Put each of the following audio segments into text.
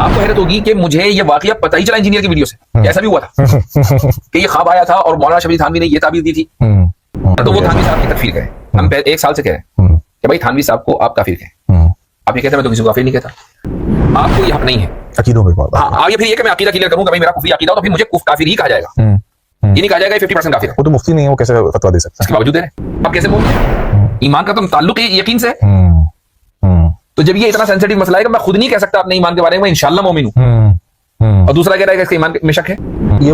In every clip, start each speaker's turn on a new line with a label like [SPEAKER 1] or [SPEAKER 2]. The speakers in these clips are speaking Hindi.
[SPEAKER 1] आपको हैरत होगी कि मुझे ये वाकया पता ही चला इंजीनियर की वीडियो से, ऐसा भी हुआ था कि ये ख्वाब आया था और मौलाना शबीर थानवी ने ये ताबीर दी थी। तो वो थानवी साहब की तकफीर करें, हम 1 साल से कह रहे हैं कि भाई थानवी साहब को आप काफिर कहें। आप ये कहते हैं मैं तो किसी को काफिर नहीं कहता, आपको ये हक नहीं है अकीदों में। हाँ, आगे फिर ये कि मैं अकीदा क्लियर करूंगा, भाई मेरा कुफरी अकीदा हो तो फिर मुझे काफिर ही कहा जाएगा, ये नहीं कहा जाएगा 50% काफिर है। वो तो मुफ्ती नहीं है, वो कैसे फतवा दे सकता है? इसके बावजूद दे रहे आप कैसे बोलते हैं? ईमान का तो ताल्लुक यकीन से है। तो जब ये इतना सेंसिटिव मसला है कि मैं खुद नहीं कह सकता अपने ईमान के बारे में इंशाअल्लाह मोमिन हूं, और दूसरा कह रहा है कि इसके ईमान में शक है।
[SPEAKER 2] ये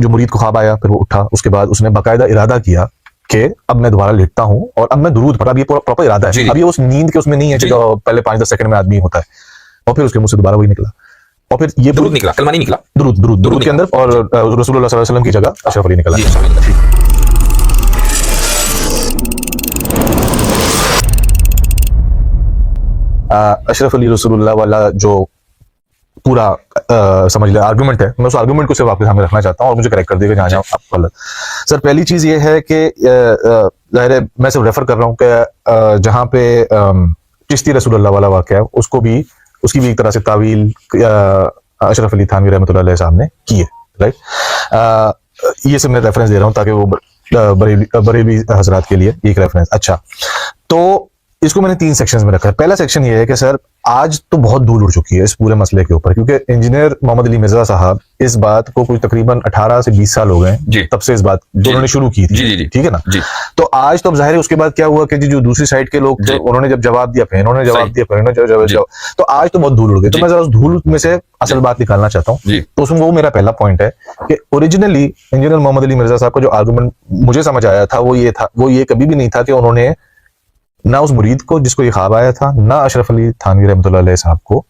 [SPEAKER 2] जो मुरीद को ख्वाब आया, फिर वो उठा, उसके बाद उसने बाकायदा इरादा किया कि अब मैं दोबारा लेटता हूं और अब मैं दुरूद पढ़ा। अब ये प्रॉपर इरादा है, अब ये उस नींद के उसमें नहीं है जो पहले 5-10 सेकंड में आदमी होता है। और फिर उसके मुंह से दोबारा वही निकला, और फिर ये
[SPEAKER 1] दुरूद निकला, कलमा नहीं निकला,
[SPEAKER 2] दुरूद के अंदर, और रसूलुल्लाह सल्लल्लाहु अलैहि वसल्लम की जगह अशरफ अली निकला। अशरफ अली रसूलुल्लाह वाला जो पूरा समझ ले आर्गुमेंट है, मैं उस आर्गुमेंट को सिर्फ आपके सामने रखना चाहता हूँ और मुझे करेक्ट कर देगा जहाँ जहाँ आप गलत। सर, पहली चीज ये है कि जाहिर है मैं सिर्फ रेफर कर रहा हूँ कि जहाँ पे चिश्ती रसूलुल्लाह वाला वाक़या है, उसको भी, उसकी भी एक तरह से तावील अशरफ अली थानवी रहमतुल्लाह अलैह साहब ने की है, राइट। ये सब मैं रेफरेंस दे रहा हूँ ताकि वो बरेली हजरात के लिए एक रेफरेंस। अच्छा, तो इसको मैंने 3 सेक्शंस में रखा है। पहला सेक्शन ये है कि सर आज तो बहुत धूल उड़ चुकी है इस पूरे मसले के ऊपर, क्योंकि इंजीनियर मोहम्मद अली मिर्जा साहब इस बात को कोई तकरीबन 18 से 20 साल हो गए तब से इस बात उन्होंने शुरू की थी, ठीक है ना जी। तो आज तो अब जाहिर है उसके बाद क्या हुआ कि जो दूसरी साइड के लोग थे उन्होंने जब जवाब दिया, फिर उन्होंने जवाब दिया, फिर उन्होंने तो आज तो बहुत धूल उड़ गई। तो मैं जरा उस धूल में से असल बात निकालना चाहता हूँ। तो उसमें वो मेरा पहला पॉइंट है कि ओरिजिनली इंजीनियर मोहम्मद अली मिर्जा साहब का जो आर्गुमेंट मुझे समझ आया था वो ये कभी भी नहीं था कि उन्होंने ना उस मुरीद को जिसको ये ख्वाब आया था, ना अशरफ अली थानवी रहमतुल्लाह अलैह साहब को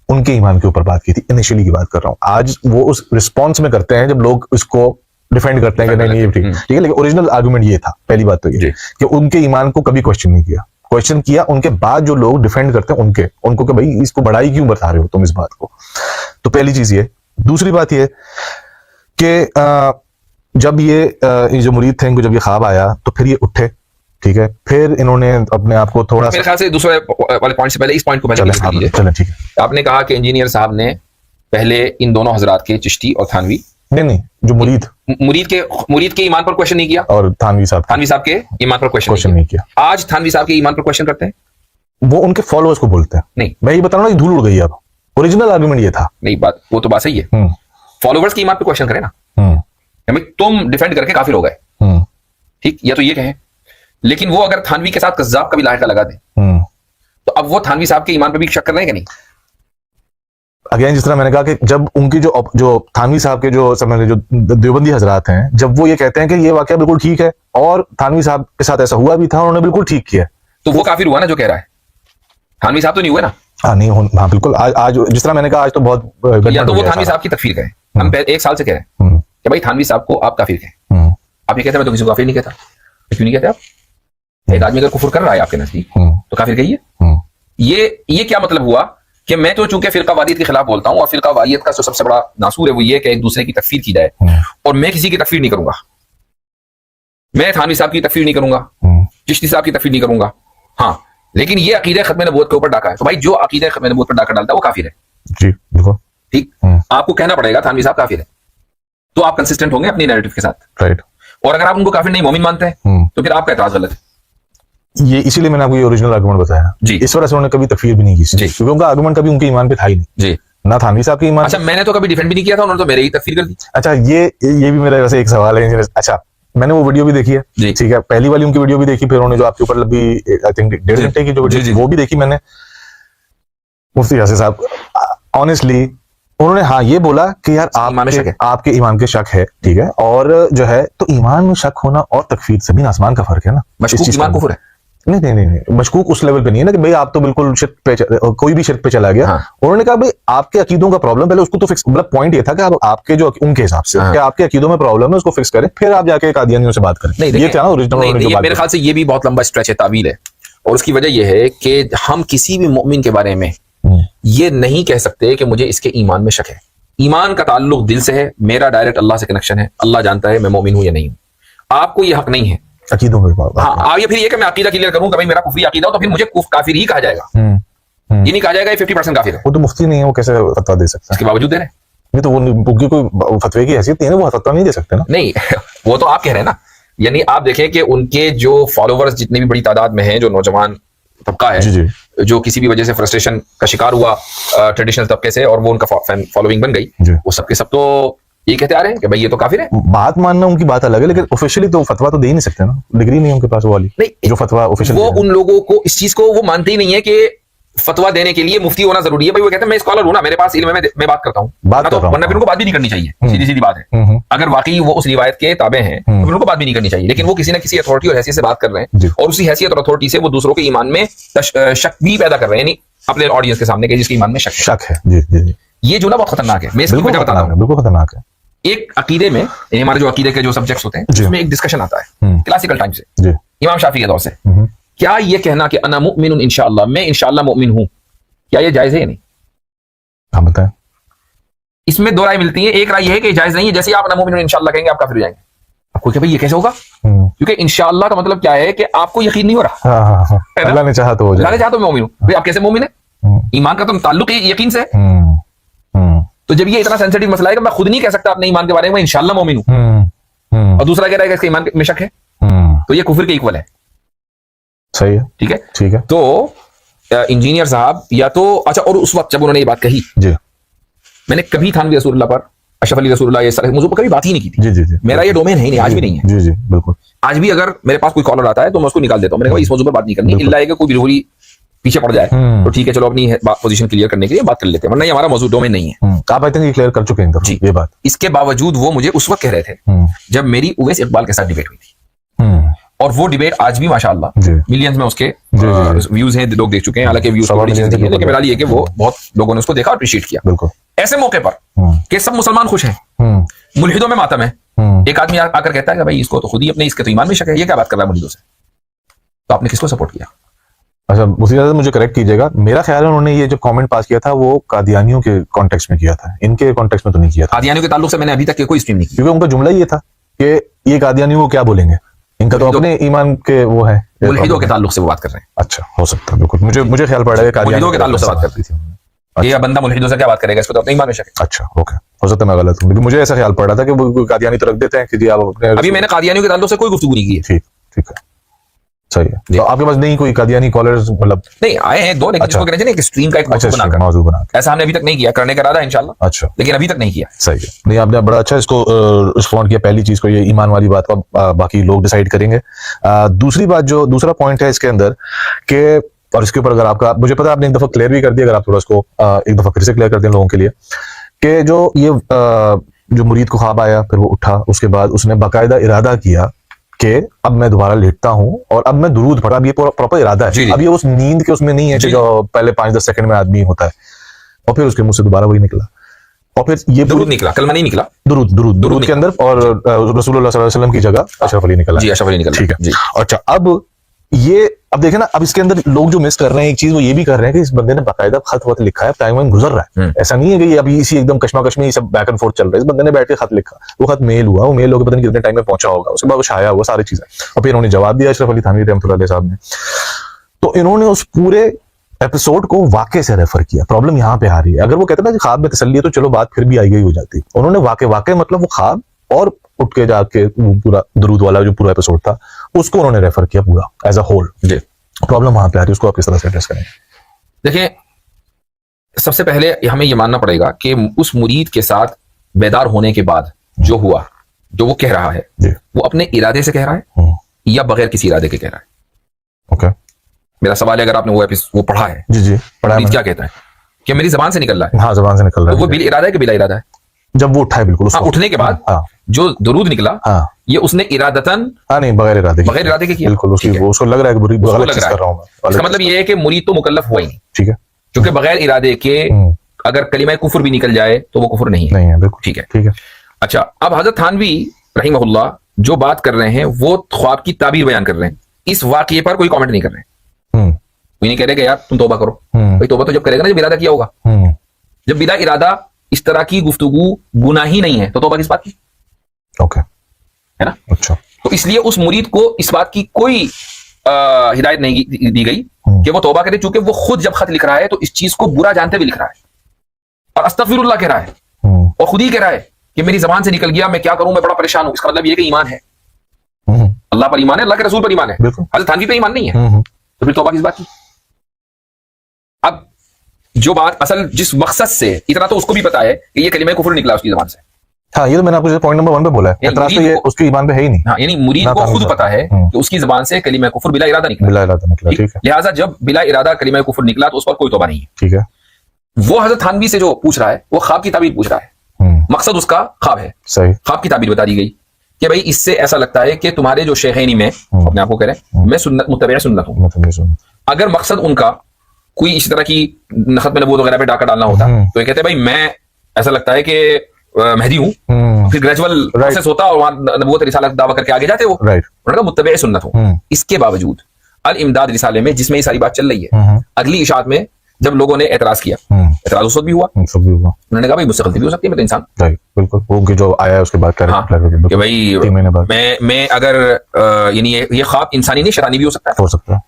[SPEAKER 2] उनके ईमान के ऊपर बात की थी। इनिशियली की बात कर रहा हूँ, आज वो उस रिस्पॉन्स में करते हैं जब लोग इसको डिफेंड करते हैं कि नहीं ये ठीक है, लेकिन ओरिजिनल आर्गुमेंट ये था। पहली बात तो ये कि उनके ईमान को कभी क्वेश्चन नहीं किया, क्वेश्चन किया उनके बाद जो लोग डिफेंड करते हैं उनको कि भाई इसको बढ़ाई क्यों बता रहे हो तुम इस बात को। तो पहली चीज ये। दूसरी बात ये कि जब ये जो मुरीद थे इनको जब ये ख्वाब आया तो फिर ये उठे, ठीक है, फिर इन्होंने अपने आप को थोड़ा
[SPEAKER 1] मेरे ख्याल से दूसरे वाले पॉइंट से पहले इस पॉइंट को
[SPEAKER 2] चलें, ठीक है।
[SPEAKER 1] आपने कहा कि इंजीनियर साहब ने पहले इन दोनों हजरात के, चिश्ती और थानवी,
[SPEAKER 2] नहीं जो
[SPEAKER 1] मुरीद के ईमान पर क्वेश्चन नहीं किया,
[SPEAKER 2] और थानवी साहब के
[SPEAKER 1] ईमान पर क्वेश्चन नहीं किया। आज थानवी साहब के ईमान पर क्वेश्चन करते हैं,
[SPEAKER 2] वो उनके फॉलोअर्स को बोलते हैं।
[SPEAKER 1] नहीं,
[SPEAKER 2] मैं ये बता रहा हूँ धूल उड़ गई। अब ओरिजिनल आर्गुमेंट ये था।
[SPEAKER 1] नहीं, बात वो तो बात सही है, फॉलोअर्स के ईमान पर क्वेश्चन करें ना, तुम डिफेंड करके काफिर हो गए, ठीक, या तो ये कहें। लेकिन वो अगर थानवी के साथ कज़्ज़ाब का भी लाहिका लगा दें तो अब वो थानवी साहब के ईमान पर भी शक कर रहे हैं कि नहीं?
[SPEAKER 2] अगेन जिस तरह मैंने कहा कि जब उनकी जो थानवी साहब के जो देवबंदी हजरात हैं, जब वो ये कहते हैं कि ये वाकया बिल्कुल ठीक है और थानवी साहब के साथ ऐसा हुआ भी था, उन्होंने बिल्कुल ठीक किया,
[SPEAKER 1] तो वो काफिर हुआ ना जो कह रहा है? थानवी साहब तो नहीं हुए ना?
[SPEAKER 2] नहीं, हाँ बिल्कुल। आज जिस तरह मैंने कहा आज तो बहुत,
[SPEAKER 1] या तो वो थानवी साहब की तकफीर करें, हम 1 साल से कह रहे हैं कि भाई थानवी साहब को आप काफिर कहें। आप ये कहते हैं मैं तो किसी को काफिर नहीं कहता, क्यों नहीं कहते आप? एक आदमी अगर कुफर कर रहा है आपके नजदीक तो काफिर कहिए। ये क्या मतलब हुआ कि मैं तो चूंकि फिरका वारियत के खिलाफ बोलता हूं, और फिरका वारियत का जो सबसे बड़ा नासूर है वो ये कि एक दूसरे की तकफीर की जाए, और मैं किसी की तकफीर नहीं करूंगा। मैं थानवी साहब की तकफीर नहीं करूंगा, चिश्ती साहब की तकफीर नहीं करूंगा। हाँ, लेकिन ये अकीदा खत्म नबूवत के ऊपर डाका है, तो भाई जो अकीदा खत्म नबूवत पर डाका डालता है वो काफिर है
[SPEAKER 2] जी, बिल्कुल
[SPEAKER 1] ठीक। आपको कहना पड़ेगा थानवी साहब काफिर है, तो आप कंसिस्टेंट होंगे अपनी नैरेटिव के साथ,
[SPEAKER 2] राइट।
[SPEAKER 1] और अगर आप उनको काफिर नहीं मोमिन मानते हैं तो फिर आपका एतराज गलत है।
[SPEAKER 2] ये इसीलिए मैंने आपको ये ओरिजिनल आर्गुमेंट बताया जी। इस वजह से उन्होंने कभी तकफीर भी नहीं की जी, क्योंकि उनका आर्गुमेंट कभी उनके ईमान पे था ही नहीं जी, ना थानवी साहब के ईमान।
[SPEAKER 1] अच्छा, मैंने तो कभी डिफेंड भी नहीं किया था, उन्होंने तो मेरे ही तकफीर कर दी।
[SPEAKER 2] अच्छा, ये भी मेरा वैसे एक सवाल है। अच्छा, मैंने वो वीडियो भी देखी है, ठीक है, पहली वाली उनकी वीडियो भी देखी, फिर उन्होंने जो आपके ऊपर लंबी आई थिंक 1.5 घंटे की जो वीडियो वो भी देखी मैंने। मुफ्ती यासिर साहब ऑनेस्टली उन्होंने हाँ ये बोला कि यार आपके ईमान के शक है, ठीक है, और जो है तो ईमान में शक होना और तकफीर जमीन आसमान का फर्क है ना।
[SPEAKER 1] मशकूक ईमान कुफर है।
[SPEAKER 2] नहीं, मशकूक उस लेवल पे नहीं है ना कि भाई आप तो बिल्कुल शिर्क पे कोई भी शिर्क पे चला गया। उन्होंने कहा भाई आपके अकीदों का प्रॉब्लम, पहले उसको तो फिक्स, मतलब पॉइंट ये था कि आप आपके जो उनके हिसाब से कि आपके अकीदों में प्रॉब्लम है उसको फिक्स करें, फिर आप जाके कादियानियों से बात करें। ये था ना ओरिजिनल।
[SPEAKER 1] मेरे ख्याल से ये भी बहुत लंबा स्ट्रेच है, तावील है, और उसकी वजह यह है कि हम किसी भी मोमिन के बारे में ये नहीं कह सकते कि मुझे इसके ईमान में शक है। ईमान का ताल्लुक दिल से है, मेरा डायरेक्ट अल्लाह से कनेक्शन है, अल्लाह जानता है मैं मोमिन हूं या नहीं हूं। आपको ये हक नहीं है
[SPEAKER 2] अकीदों में।
[SPEAKER 1] हाँ, ये फिर ये कि मैं अकीदा क्लियर करूं कि भाई मेरा कुफरी अकीदा हो तो फिर मुझे काफिर ही कहा जाएगा। ये नहीं कहा जाएगा ये 50% काफिर है,
[SPEAKER 2] वो तो मुफ्ती नहीं है, वो कैसे फतवा दे सकता है?
[SPEAKER 1] इसके बावजूद दे रहे हैं।
[SPEAKER 2] नहीं तो वो उनकी कोई फतवे की हैसियत नहीं है, वो फतवा नहीं दे सकते ना।
[SPEAKER 1] नहीं वो तो आप कह रहे हैं ना, यानी आप देखें कि उनके जो फॉलोवर्स जितनी भी बड़ी तादाद में हैं, जो नौजवान तबका है,
[SPEAKER 2] जी जी
[SPEAKER 1] जो किसी भी वजह से फ्रस्ट्रेशन का शिकार हुआ ट्रेडिशनल तबके से और वो उनका फॉलोइंग बन गई,
[SPEAKER 2] जी।
[SPEAKER 1] वो सबके सब तो ये कहते आ रहे हैं कि भाई ये तो काफिर है।
[SPEAKER 2] बात मानना उनकी बात अलग है, लेकिन ऑफिशियली तो फतवा तो दे ही नहीं सकते ना, डिग्री नहीं है उनके पास वो वाली,
[SPEAKER 1] नहीं
[SPEAKER 2] जो फतवा ऑफिशियल
[SPEAKER 1] वो उन लोगों को इस चीज को वो मानते ही नहीं है कि फतवा देने के लिए मुफ्ती होना जरूरी है। भाई वो कहते हैं मैं स्कॉलर हूं ना, मेरे पास इल्म है, मैं बात करता हूं, वरना फिर उनको बात भी नहीं करनी चाहिए। सीधी सीधी बात है, अगर वाकई वो उस रिवायत के ताबे हैं तो फिर उनको बात भी नहीं करनी चाहिए। लेकिन वो किसी ना किसी अथॉरिटी और हैसियत से बात कर रहे हैं, और उसी हैसियत और अथॉरिटी से वो दूसरों के ईमान में शक भी पैदा कर रहे हैं, यानी अपने ऑडियंस के सामने के जिसके ईमान में शक है।
[SPEAKER 2] जी जी जी,
[SPEAKER 1] ये जो ना बहुत खतरनाक है। मैं इसकी वजह बताता हूं।
[SPEAKER 2] बिल्कुल खतरनाक है।
[SPEAKER 1] एक अकीदे में, हमारे जो अकीदे के जो सब्जेक्ट्स होते हैं उसमें एक डिस्कशन आता है क्लासिकल टाइम से, इमाम शाफी के दौर से, क्या ये कहना कि अना मुमिनुन इंशाअल्लाह, मैं इंशाअल्लाह मुमिन हूं, क्या ये जायज है या नहीं?
[SPEAKER 2] आप बताएं।
[SPEAKER 1] इसमें दो राय मिलती है। एक राय है कि जायज नहीं है, जैसे आप अना मुमिनुन इंशाअल्लाह कहेंगे आप काफिर हो जाएंगे। आपको क्या भाई ये कैसे होगा? क्योंकि इंशाअल्लाह का मतलब क्या है कि आपको यकीन नहीं हो रहा।
[SPEAKER 2] अल्लाह ने चाहा तो हो जाए,
[SPEAKER 1] अल्लाह ने चाहा तो मैं मुमिन हूं। भाई आप कैसे मुमिन है? ईमान का तो ताल्लुक यकीन से है। तो जब ये इतना सेंसिटिव मसला है कि मैं खुद नहीं कह सकता अपने ईमान के बारे में इंशाअल्लाह मुमिन हूं, और दूसरा कह रहा है कि इसके ईमान में शक है, तो ये कुफर के इक्वल है।
[SPEAKER 2] सही है,
[SPEAKER 1] ठीक है,
[SPEAKER 2] ठीक है।
[SPEAKER 1] तो इंजीनियर साहब या तो अच्छा, और उस वक्त जब उन्होंने ये बात कही,
[SPEAKER 2] जी,
[SPEAKER 1] मैंने कभी थानवी रसूलुल्लाह पर, अशरफ अली रसूलुल्लाह, ये सारे मौजूद पर कभी बात ही नहीं की थी।
[SPEAKER 2] जी जी जी,
[SPEAKER 1] मेरा ये डोमेन है ही नहीं, आज भी नहीं है।
[SPEAKER 2] जी जी बिल्कुल।
[SPEAKER 1] आज भी अगर मेरे पास कोई कॉलर आता है तो मैं उसको निकाल देता हूं। मैंने कहा इस मौजूद पर बात नहीं करनी, इल्ला है कि कोई बिल्कुल पीछे पड़ जाए तो ठीक है, चलो अपनी पोजीशन क्लियर करने के लिए बात कर लेते हैं, वरना ये हमारा मौजूद डोमेन नहीं है।
[SPEAKER 2] आप आई थिंक क्लियर कर चुके हैं जी ये बात।
[SPEAKER 1] इसके बावजूद वो मुझे उस वक्त कह रहे थे जब मेरी उवैस इकबाल के साथ डिबेट हुई थी, और वो डिबेट आज भी माशाल्लाह मिलियंस में उसके व्यूज हैं, लोग देख चुके हैं। हालांकि व्यूज लेकिन मेरा ये कि वो बहुत लोगों ने उसको देखा, अप्रिशिएट किया।
[SPEAKER 2] बिल्कुल।
[SPEAKER 1] ऐसे मौके पर कि सब मुसलमान खुश हैं, मुल्हिदों में मातम है, एक आदमी आकर कहता है कि भाई इसको तो खुद ही अपने इसके तो ईमान में शक है, ये क्या बात कर रहा है मुल्हिदों से? तो आपने किसको सपोर्ट किया?
[SPEAKER 2] अच्छा, उसी वजह से मुझे करेक्ट कीजिएगा, मेरा ख्याल है उन्होंने ये जो कमेंट पास किया था वो कादियानियों के कॉन्टेक्स्ट में किया था, इनके कॉन्टेक्स्ट में तो नहीं किया था।
[SPEAKER 1] कादियानियों के ताल्लुक से मैंने अभी तक कोई स्ट्रीम नहीं की,
[SPEAKER 2] क्योंकि उनका जुमला ये था कि ये कादियानियों को क्या बोलेंगे, इनका तो अपने ईमान के वो है,
[SPEAKER 1] मुल्हिदों के ताल्लुक से वो बात कर रहे हैं।
[SPEAKER 2] अच्छा, हो सकता है, बिल्कुल। मुझे ख्याल पड़ रहा है
[SPEAKER 1] मुल्हिदों के ताल्लुक से बात करती थी। ये बंदा मुल्हिदों से क्या बात करेगा, इसको तो अपने ईमान में शक है।
[SPEAKER 2] अच्छा, ओके, हो सकता है मैं गलत हूं, लेकिन मुझे ऐसा ख्याल पड़ रहा था कि वो कादियानी तो रख देते हैं कि जी आप अपने।
[SPEAKER 1] अभी मैंने कादियानियों के ताल्लुक से कोई गुफ्तगू नहीं की है।
[SPEAKER 2] ठीक, ठीक है, सही है। तो आपके पास नहीं कोई कादियानी कॉलर्स, मतलब
[SPEAKER 1] नहीं आए हैं दो, लेकिन इसको कहते हैं कि स्ट्रीम का एक मौजू बनाकर, ऐसा हमने अभी तक नहीं किया, करने का इरादा है इंशाल्लाह।
[SPEAKER 2] अच्छा,
[SPEAKER 1] लेकिन अभी तक नहीं किया।
[SPEAKER 2] सही है। नहीं, आपने बड़ा अच्छा इसको रिस्पॉन्ड किया। पहली चीज को ये ईमान वाली बात का बाकी लोग डिसाइड करेंगे। दूसरी बात, जो दूसरा पॉइंट है इसके अंदर के, और इसके ऊपर अगर आपका, मुझे पता है आपने एक दफा क्लियर भी कर दिया, अगर आप थोड़ा इसको एक दफा फिर से क्लियर कर दें लोगों के लिए, कि जो ये जो मुरीद को ख्वाब आया, फिर वो उठा, उसके बाद उसने बाकायदा इरादा किया कि अब मैं दोबारा लेटता हूँ और अब मैं दुरूद पढ़ा। अब ये प्रॉपर इरादा है, अब ये उस नींद के उसमें नहीं है कि जो पहले 5-10 सेकंड में आदमी होता है, और फिर उसके मुंह से दोबारा वही निकला, और फिर ये
[SPEAKER 1] दुरूद निकला, कलमा नहीं निकला,
[SPEAKER 2] दुरूद के अंदर, और रसूलुल्लाह सल्लल्लाहु अलैहि वसल्लम की जगह अशरफ अली निकला।
[SPEAKER 1] जी, अशरफ अली निकला।
[SPEAKER 2] ठीक है। अच्छा, अब देखें ना, अब इसके अंदर लोग जो मिस कर रहे हैं एक चीज, वो ये भी कर रहे हैं कि इस बंदे ने बाकायदा खत वत लिखा है, टाइम गुजर रहा है। ऐसा नहीं है कि अभी इसी एकदम कश्मकश में सब बैक एंड फोर्थ चल रहा है। इस बंदे ने बैठ के खत लिखा, वो खत मेल हुआ, वो मेल होकर पता नहीं कितने टाइम में पहुंचा होगा, उसके बाद वो छाया हुआ, सारी चीजें, और फिर उन्होंने जवाब दिया अशरफ अली थानवी रहमतुल्लाह अलैह साहब ने। तो इन्होंने उस पूरे एपिसोड को वाकई से रेफर किया। प्रॉब्लम यहाँ पे आ रही है। अगर वो कहते ना कि ख्वाब में तसल्ली है तो चलो बात फिर भी आई गई हो जाती, उन्होंने वाकई मतलब वो ख्वाब और उठ के जाके पूरा दुरूद वाला जो पूरा एपिसोड था उसको उन्होंने रेफर किया पूरा एज अ होल।
[SPEAKER 1] जी,
[SPEAKER 2] प्रॉब्लम वहां पे आ रही है, उसको आप किस तरह से एड्रेस करेंगे?
[SPEAKER 1] देखिए, सबसे पहले हमें यह मानना पड़ेगा कि उस मुरीद के साथ बेदार होने के बाद जो हुआ, जो वो कह रहा है, वो अपने इरादे से कह रहा है या बगैर किसी इरादे के कह रहा है।
[SPEAKER 2] ओके,
[SPEAKER 1] मेरा सवाल है, अगर आपने वो पढ़ा है,
[SPEAKER 2] जी पढ़ा है,
[SPEAKER 1] क्या कहता है कि मेरी जबान से निकल रहा है?
[SPEAKER 2] हाँ, जबान से निकल रहा है।
[SPEAKER 1] तो वो बिल इरादा है कि बिला इरादा है?
[SPEAKER 2] जब वो उठा है, बिल्कुल
[SPEAKER 1] उठने के बाद जो दुरूद निकला, ये उसने इरादतन,
[SPEAKER 2] नहीं, बगैर इरादे के किया। बिल्कुल, उसको लग रहा है कि गलत चीज कर रहा हूं मैं।
[SPEAKER 1] इसका मतलब ये है कि मुरीद तो मुकल्लफ हुआ ही नहीं।
[SPEAKER 2] ठीक है,
[SPEAKER 1] क्योंकि बगैर इरादे के अगर कलिमा कुफर भी निकल जाए तो वो कुफर नहीं
[SPEAKER 2] है। बिल्कुल,
[SPEAKER 1] ठीक है,
[SPEAKER 2] ठीक है।
[SPEAKER 1] अच्छा, अब हजरत थानवी रहीमहुल्लाह जो बात कर रहे हैं वो ख्वाब की ताबीर बयान कर रहे हैं, इस वाकये पर कोई कमेंट नहीं कर रहे हैं। कोई नहीं कह रहे कि यार तुम तौबा करो। भाई तौबा तो जब करेगा ना जब इरादा किया होगा। जब बिला इरादा इस तरह की गुफ्तगू गुनाह ही नहीं है तो तौबा किस बात की?
[SPEAKER 2] ओके,
[SPEAKER 1] है ना?
[SPEAKER 2] अच्छा,
[SPEAKER 1] तो इसलिए उस मुरीद को इस बात की कोई हिदायत नहीं दी गई कि वो तौबा करे, चूंकि वो खुद जब खत लिख रहा है तो इस चीज को बुरा जानते हुए लिख रहा है और अस्तगफिरुल्लाह कह रहा है और खुद ही कह रहा है कि मेरी जबान से निकल गया, मैं क्या करूं, मैं बड़ा परेशान हूं। इसका मतलब ये कि ईमान है, अल्लाह पर ईमान है, अल्लाह के रसूल पर ईमान है, हज़रत थानवी पे ईमान नहीं है, तो फिर तौबा किस बात की। अब जो बात असल जिस मकसद से, इतना तो उसको भी पता है कि ये कलिमा कुफ्र निकला उसकी जबान से।
[SPEAKER 2] हाँ, ये तो मैंने आपको पॉइंट नंबर 1 पे बोला है, एतराज तो ये उसके ईमान पे है ही नहीं।
[SPEAKER 1] हाँ, यानी मुरीद को खुद पता है कि उसकी जबान से कलिमा कुफ्र बिला इरादा निकला,
[SPEAKER 2] बिला इरादा निकला, ठीक है।
[SPEAKER 1] लिहाजा जब बिला इरादा कलिमा कुफ्र निकला तो उस पर कोई तौबा नहीं है,
[SPEAKER 2] ठीक है।
[SPEAKER 1] वो हज़रत थानवी से जो पूछ रहा है वो ख्वाब की ताबीर पूछ रहा है, मकसद उसका ख्वाब है,
[SPEAKER 2] सही।
[SPEAKER 1] ख्वाब की ताबीर बता दी गई कि भाई इससे ऐसा लगता है कि तुम्हारे जो शेखैनी में, अपने आप को कह रहे हैं मैं सुन्नत मुत्तबे सुन्नत हूं। अगर मकसद उनका कोई इस तरह की खत्म नबूवत वगैरह पे डाका डालना होता तो ये कहते हैं भाई मैं, ऐसा लगता है कि मेहदी हूं, फिर ग्रेजुअल प्रोसेस होता और वहां नबूवत रिसालत दावा करके आगे जाते वो, उन्होंने कहा मुत्तबे सुन्नत हूं। इसके बावजूद अल इमदाद रिसाले में, जिसमें ये सारी बात चल रही है, अगली इशात में जब लोगों ने एतराज किया, एतराज उस वक्त भी हुआ, उन्होंने कहा भाई मुझसे गलती भी हो सकती है, मैं तो इंसान,
[SPEAKER 2] बिल्कुल। वो जो आया है उसके बाद
[SPEAKER 1] कि भाई मैं अगर यानी ये ख्वाब इंसानी नहीं शैतानी भी हो सकता है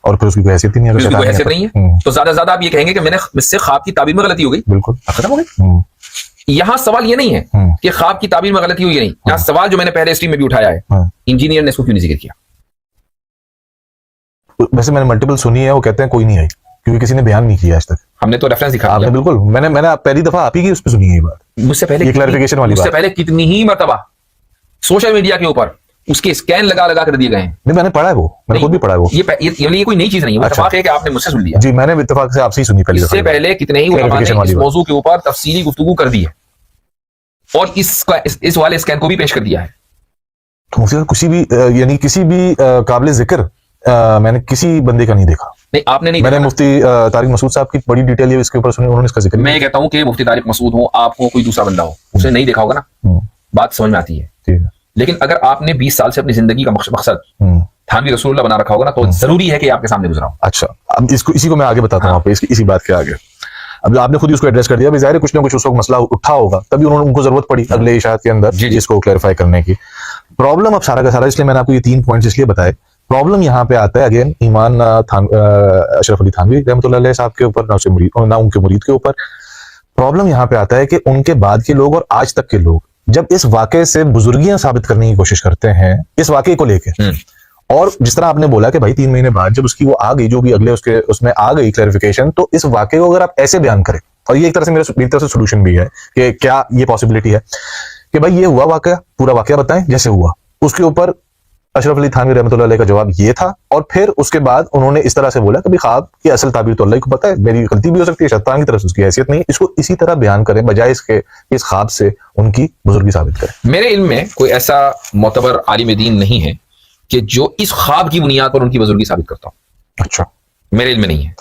[SPEAKER 1] और
[SPEAKER 2] फिर उसकी कोई हैसियत ही नहीं है,
[SPEAKER 1] उसकी कोई हैसियत नहीं है, तो ज्यादा ज्यादा आप ये कहेंगे कि मैंने मुझसे ख्वाब की ताबीर में गलती हो गई, बिल्कुल खत्म हो गई। यहाँ सवाल ये नहीं है कि ख्वाब की ताबीर में गलती हुई नहीं, यहाँ सवाल जो मैंने पहले स्ट्रीम में भी उठाया है, इंजीनियर ने इसको क्यों नहीं जिक्र किया।
[SPEAKER 2] वैसे मैंने मल्टीपल सुनी है, वो कहते हैं कोई नहीं आई क्योंकि किसी ने बयान नहीं किया आज तक।
[SPEAKER 1] हमने तो रेफरेंस दिखा
[SPEAKER 2] दिया, बिल्कुल। मैंने पहली दफा आप ही की उस पर सुनी है ये बात,
[SPEAKER 1] मुझसे पहले
[SPEAKER 2] ये क्लैरिफिकेशन वाली बात।
[SPEAKER 1] मुझसे पहले कितनी ही मर्तबा सोशल मीडिया के ऊपर उसके स्कैन लगा लगा कर दिए गए हैं।
[SPEAKER 2] नहीं, मैंने पढ़ा है वो, मैंने खुद भी पढ़ा है वो।
[SPEAKER 1] ये कोई नई चीज नहीं है, इत्तेफाक है कि आपने मुझसे सुन लिया।
[SPEAKER 2] जी, मैंने इत्तेफाक से आपसे ही सुनी पहले।
[SPEAKER 1] इससे पहले कितने ही उलमा ने इस मौजू के ऊपर तफसीली गुफ्तगू कर दी है और इस वाले स्कैन को भी पेश कर दिया है।
[SPEAKER 2] किसी भी यानी किसी भी काबिल जिक्र मैंने किसी बंदे का नहीं देखा।
[SPEAKER 1] नहीं, आपने नहीं,
[SPEAKER 2] मैंने मुफ्ती तारिक मसूद साहब की बड़ी डिटेल है इसके ऊपर सुनी, उन्होंने इसका जिक्र।
[SPEAKER 1] मैं कहता हूं कि मुफ्ती तारिक मसूद हो, आप हो, कोई दूसरा बंदा हो, उसने नहीं देखा होगा ना, बात समझ में आती है, ठीक है। लेकिन अगर आपने 20 साल से अपनी जिंदगी का मकसद थानवी रसूलुल्लाह बना रखा होगा ना, तो जरूरी है कि आपके सामने गुजरा हो।
[SPEAKER 2] अच्छा, अब इसी को मैं आगे बताता हूँ आपको, इसी बात के आगे। अब आपने खुद ही उसको एड्रेस कर दिया, ज़ाहिर है कुछ ना कुछ उस वक्त मसला उठा होगा, तभी उनको जरूरत पड़ी अगले इशात के अंदर इसको क्लैरिफाई करने की। प्रॉब्लम अब सारा का सारा, इसलिए मैंने आपको ये 3 पॉइंट्स इसलिए बताए। प्रॉब्लम यहाँ पे आता है अगेन ईमान अशरफ अली थानवी रहमतुल्लाह अलैह साहब के ऊपर, ना उनके मुरीद के ऊपर। प्रॉब्लम यहाँ पे आता है कि उनके बाद के लोग और आज तक के लोग जब इस वाकये से बुजुर्गियां साबित करने की कोशिश करते हैं, इस वाकये को लेकर, और जिस तरह आपने बोला कि भाई 3 महीने बाद जब उसकी वो आ गई, जो भी अगले उसमें आ गई क्लैरिफिकेशन, तो इस वाकये को अगर आप ऐसे बयान करें, और ये एक तरह से मेरी तरफ से सोल्यूशन भी है कि क्या ये पॉसिबिलिटी है कि भाई ये हुआ वाकया, पूरा वाकया बताएं जैसे हुआ, उसके ऊपर अशरफ अली थानवी रहमतुल्लाह अलैह का जवाब ये था, और फिर उसके बाद उन्होंने इस तरह से बोला कि ख्वाब की असल ताबीर तो अल्लाह को पता है, मेरी गलती भी हो सकती है, शैतान की तरफ से उसकी हैसियत नहीं है। इसको इसी तरह बयान करें बजाय इसके इस ख्वाब से उनकी बुजुर्गी साबित करें।
[SPEAKER 1] मेरे इल्म में कोई ऐसा मोतबर आलिम दीन नहीं है कि जो इस ख्वाब की बुनियाद पर उनकी बुजुर्गी साबित करता हो।
[SPEAKER 2] अच्छा,
[SPEAKER 1] मेरे इल्म में नहीं है।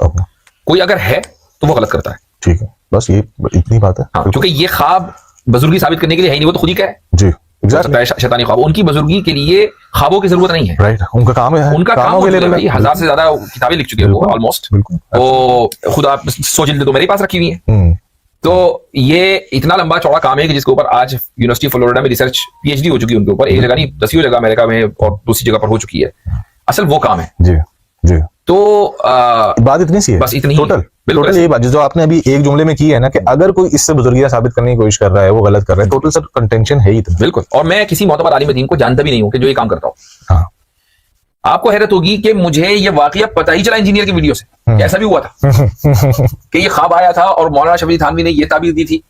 [SPEAKER 1] कोई अगर है तो वो गलत करता है।
[SPEAKER 2] ठीक है, बस ये इतनी बात है।
[SPEAKER 1] हाँ, क्योंकि ये ख्वाब बुजुर्गी साबित करने के लिए है नहीं, वो तो खुद ही कहे
[SPEAKER 2] जी,
[SPEAKER 1] शैतानी ख्वाब। उनकी बुजुर्गी के लिए ख्वाबों की जरूरत नहीं है,
[SPEAKER 2] राइट। उनका काम है,
[SPEAKER 1] उनका काम के लिए भाई 1000 से ज्यादा किताबें लिख चुके हैं वो ऑलमोस्ट। तो खुद आप सोच तो मेरे पास रखी हुई है। तो ये इतना लंबा चौड़ा काम है कि जिसके ऊपर आज यूनिवर्सिटी फ्लोरिडा में रिसर्च PhD हो चुकी है उनके ऊपर, एक जगह नहीं 10 जगह अमेरिका में और दूसरी जगह पर हो चुकी है। असल वो काम है
[SPEAKER 2] जी जी।
[SPEAKER 1] तो
[SPEAKER 2] बात इतनी सी है,
[SPEAKER 1] बस इतनी
[SPEAKER 2] टोटल ये बात जो आपने अभी एक जुमले में की है ना, कि अगर कोई इससे बुजुर्गियां साबित करने की कोशिश कर रहा है वो गलत कर रहा है, टोटल सर कंटेंशन है ही इतना।
[SPEAKER 1] बिल्कुल। और मैं किसी मोतबर आलिम दीन को जानता भी नहीं हूं कि जो ये काम करता हूं।
[SPEAKER 2] हाँ।
[SPEAKER 1] आपको हैरत होगी कि मुझे ये वाकया पता ही चला इंजीनियर की वीडियो से, ऐसा भी हुआ था कि ये ख्वाब आया था और मौलाना शफी थानवी ने ये ताबीर दी थी